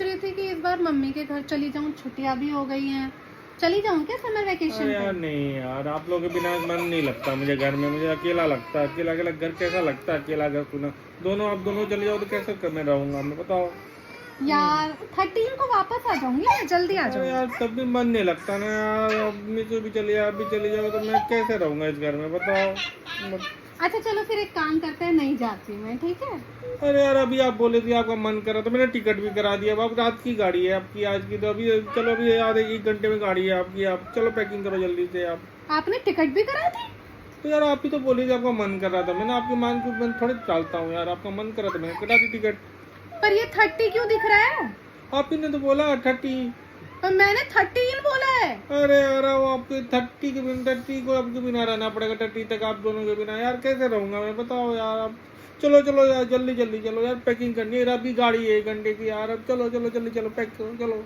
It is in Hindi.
सोच रही थी कि इस बार मम्मी के घर चली जाऊं, छुट्टियां भी हो गई हैं, चली जाऊं क्या समर वेकेशन अरे पे? यार नहीं यार, आप लोगों के बिना मन नहीं लगता मुझे घर में। मुझे अकेला लगता है, अकेला अकेला घर कैसा लगता है, अकेला घर सुना। दोनों आप दोनों चले जाओ तो कैसे कर मैं रहूंगा, मैं बताओ। यार 13 को वापस आ जाऊंगी, मैं जल्दी आ अरे जाऊंगी। यार तब भी मन नहीं लगता ना यार। अम्मी तो भी चली जाओ, अभी चली जाओ तो मैं कैसे रहूंगा इस घर में, बताओ। अच्छा चलो फिर एक काम करते हैं, नहीं जाती मैं, ठीक है? अरे यार अभी आप बोले थे आपका मन करा तो मैंने टिकट भी करा दिया। अब आप रात की गाड़ी है आपकी आज की, तो अभी चलो अभी आधे एक घंटे में गाड़ी है आपकी। आप चलो पैकिंग करो जल्दी से आप। आपने टिकट भी करा दी? तो यार आप ही तो बोले थे आपका मन कर रहा था, मैंने आपके मन को मैं थोड़ी टालता हूँ यार। आपका मन करा तो मैंने कटा दी टिकट। पर ये 30 क्यों दिख रहा है? आप ही ने तो बोला 30। पर मैंने 13 बोला है। अरे यार वो आपके 30 के बिना, 30 को आपके बिना रहना पड़ेगा। 30 तक आप दोनों के बिना यार कैसे रहूंगा मैं, बताओ यार आप। चलो चलो यार जल्दी जल्दी चलो यार, पैकिंग करनी है। अभी गाड़ी है 1 घंटे की यार। अब चलो चलो जल्दी चलो, पैक करो चलो।